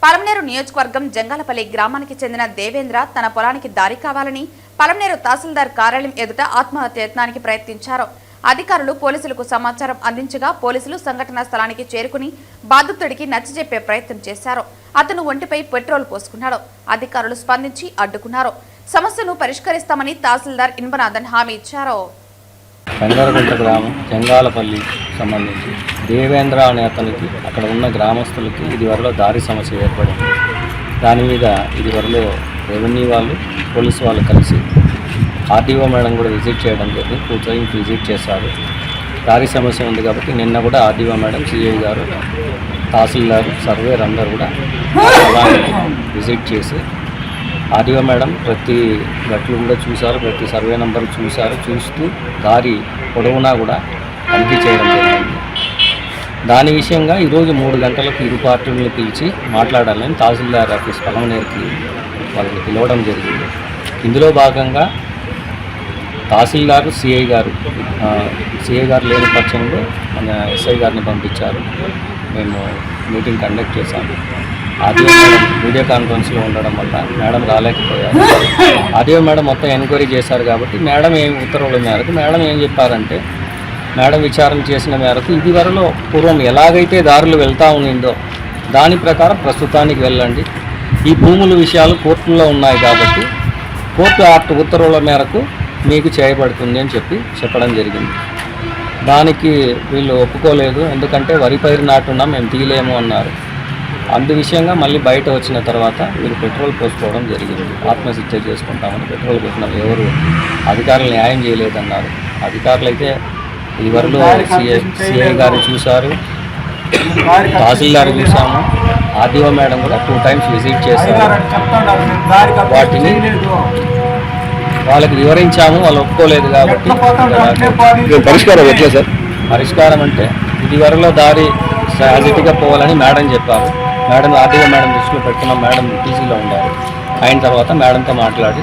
పలమనేరు నియోజకవర్గం జంగాలపల్లి గ్రామానికి చెందిన దేవేంద్ర తన పొలానికి దారి కావాలని పలమనేరు తహసీల్దార్ కార్యాలయం ఎదుట ఆత్మహత్య యత్నానికి ప్రయత్నించారు. అధికారులు పోలీసులకు సమాచారం అందించగా పోలీసులు సంఘటనా స్థలానికి చేరుకుని బాధితుడికి నచ్చజెప్పే ప్రయత్నం చేశారు. అతను ఒంటిపై పెట్రోల్ పోసుకున్నాడు. అధికారులు స్పందించి అడ్డుకున్నారు. సమస్యను పరిష్కరిస్తామని తహసీల్దార్ ఇన్బనాథన్ హామీ ఇచ్చారు. కంగారగుంట గ్రామం జంగాలపల్లి సంబంధించి దేవేంద్ర అనే అతనికి అక్కడ ఉన్న గ్రామస్తులకి ఇదివరలో దారి సమస్య ఏర్పడింది. దాని మీద ఇదివరలో రెవెన్యూ వాళ్ళు పోలీసు వాళ్ళు కలిసి ఆర్డీఓ మేడం కూడా విజిట్ చేయడం జరిగింది. పూర్తిగా విజిట్ చేశారు. దారి సమస్య ఉంది కాబట్టి నిన్న కూడా ఆర్డీఓ మేడం, సిఐ గారు, తహసీల్దార్, సర్వేర్ అందరూ కూడా విజిట్ చేసి ఆర్డీఓ మేడం ప్రతి గట్లు కూడా చూశారు, ప్రతి సర్వే నెంబర్ చూశారు. చూస్తూ దారి పొడవునా కూడా తనిఖీ చేయడం జరిగింది. దాని విషయంగా ఈరోజు 3 గంటలకు ఇరు పార్టీలను పిలిచి మాట్లాడాలని తహసీల్దార్ ఆఫీస్ పలమనేరుకి వాళ్ళని పిలవడం జరిగింది. ఇందులో భాగంగా తహసీల్దార్, సిఐ గారు లేని పక్షంలో మన ఎస్ఐ గారిని పంపించారు. మేము మీటింగ్ కండక్ట్ చేశాము. ఆర్డీఓ మేడం వీడియో కాన్ఫరెన్స్లో ఉండడం వల్ల మేడం రాలేకపోయారు. ఆర్డీఓ మేడం మొత్తం ఎంక్వైరీ చేశారు కాబట్టి మేడం ఉత్తర్వుల మేరకు మేడం ఏం చెప్పారంటే, మేడం విచారణ చేసిన మేరకు ఇదివరలో పూర్వం ఎలాగైతే దారులు వెళ్తూ ఉన్నిందో దాని ప్రకారం ప్రస్తుతానికి వెళ్ళండి. ఈ భూముల విషయాలు కోర్టుల్లో ఉన్నాయి కాబట్టి కోర్టు ఉత్తర్వుల మేరకు మీకు చేయబడుతుంది అని చెప్పడం జరిగింది. దానికి వీళ్ళు ఒప్పుకోలేదు. ఎందుకంటే వరి పైరు నాటున్నాం, మేము తీయలేము అన్నారు. అందు విషయంగా మళ్ళీ బయట వచ్చిన తర్వాత వీళ్ళు పెట్రోల్ పోసుకోవడం జరిగింది. ఆత్మహత్య చేసుకుంటామని పెట్రోల్ పెట్టినారు. ఎవరు అధికారులు న్యాయం చేయలేదన్నారు. అధికారులు అయితే ఇదివరలో సిఐ గారు చూశారు, తహసీల్దార్ చూసాము, ఆర్డీఓ మేడం కూడా 2 times విజిట్ చేశారు. వాటిని వాళ్ళకి వివరించాము. వాళ్ళు ఒప్పుకోలేదు కాబట్టి పరిష్కారం ఎట్లా సార్? పరిష్కారం అంటే ఇదివరలో దారి యాజిటీగా పోవాలని మేడం చెప్పారు. మేడం ఆర్డీఓ మేడం దృష్టిలో పెట్టుకున్నాం. మేడం టీసీలో ఉండారు. అయిన తర్వాత మేడంతో మాట్లాడి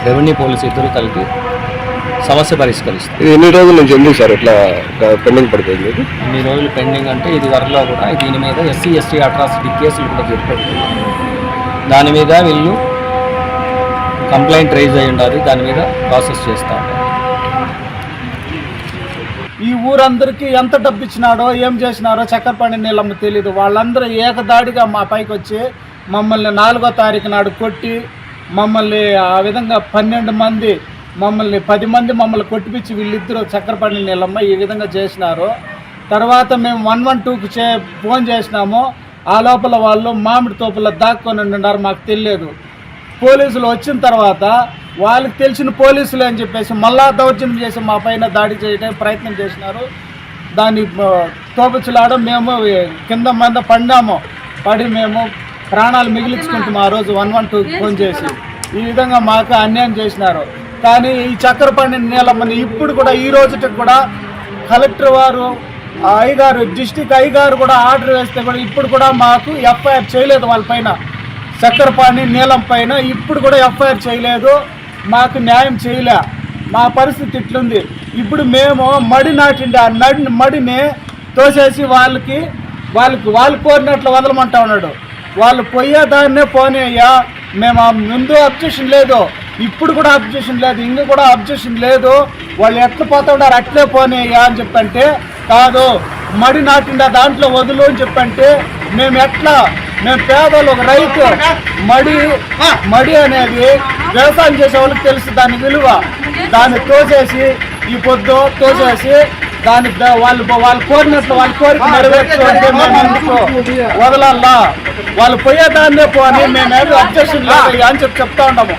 రెవెన్యూ పోలీసు ఇద్దరు కలిపి సమస్య పరిష్కరిస్తారు. ఎన్ని రోజుల నుంచి ఎందుకు సార్ ఇట్లా పెండింగ్ పడుతుంది? ఇన్ని రోజులు పెండింగ్ అంటే ఇది వరలో కూడా దీని మీద SC ST అట్రాసిటీ కేసులు కూడా జరిపెడుతున్నారు. దాని మీద వీళ్ళు కంప్లైంట్ రైజ్ అయ్యి ఉండాలి. దాని మీద ప్రాసెస్ చేస్తూ ఉంటారు. ఈ ఊరందరికీ ఎంత డబ్బు ఇచ్చినాడో ఏం చేసినారో చక్కరపాణి నీళ్ళమ్మ తెలీదు. వాళ్ళందరూ ఏకదాడిగా మా పైకి వచ్చి మమ్మల్ని 4వ తారీఖు నాడు కొట్టి మమ్మల్ని ఆ విధంగా 12 మంది మమ్మల్ని 10 మంది మమ్మల్ని కొట్టిపించి వీళ్ళిద్దరూ చక్కరపాణి నీళ్ళమ్మ ఈ విధంగా చేసినారు. తర్వాత మేము 112కి ఫోన్ చేసినాము. ఆ లోపల వాళ్ళు మామిడి తోపులో దాక్కొని ఉన్నారు. మాకు తెలియదు. పోలీసులు వచ్చిన తర్వాత వాళ్ళకి తెలిసిన పోలీసులు అని చెప్పేసి మళ్ళా దౌర్జన్యం చేసి మా పైన దాడి చేయడానికి ప్రయత్నం చేసినారు. దాన్ని తోపుచులాడడం మేము కింద మంద పడి మేము ప్రాణాలు మిగిలించుకుంటాము. ఆ రోజు 112కి ఫోన్ చేసి ఈ విధంగా మాకు అన్యాయం చేసినారు. కానీ ఈ చక్కరపాణి నీలమ్మని ఇప్పుడు కూడా ఈ రోజుకి కూడా కలెక్టర్ వారు అయ్యగారు, డిస్టిక్ అయ్యగారు కూడా ఆర్డర్ వేస్తే కూడా ఇప్పుడు కూడా మాకు FIR చేయలేదు. వాళ్ళపైన చక్కరపాణి నీలం పైన ఇప్పుడు కూడా FIR చేయలేదు. మాకు న్యాయం చేయలే. మా పరిస్థితి ఇట్లుంది. ఇప్పుడు మేము మడి నాటిండి ఆ మడిని తోసేసి వాళ్ళు కోరినట్లు వదలమంటా ఉన్నాడు. వాళ్ళు పోయేదాన్నే పోనీయ్యా, మేము ముందు అబ్జెక్షన్ లేదు, ఇప్పుడు కూడా అబ్జెక్షన్ లేదు, ఇంక కూడా అబ్జెక్షన్ లేదు, వాళ్ళు ఎట్లా పోతాడారు అట్లే పోనీయ్యా అని చెప్పంటే కాదు, మడి నాటిండా దాంట్లో వదులు అని చెప్పంటే మేము పేదలు, ఒక రైతు, మడి అనేది వ్యవసాయం చేసే వాళ్ళకి తెలుసు దాని విలువ. దాన్ని తోసేసి ఈ పొద్దు తోసేసి దాని వాళ్ళు కోరినట్లు వాళ్ళ కోరిక నెరవేర్చుకుంటే మేము ఎందుకు వదలల్లా, వాళ్ళు పోయేదాన్నే పోని మేమేమి అబ్జెక్షన్ లేదు అని చెప్తా ఉన్నాము.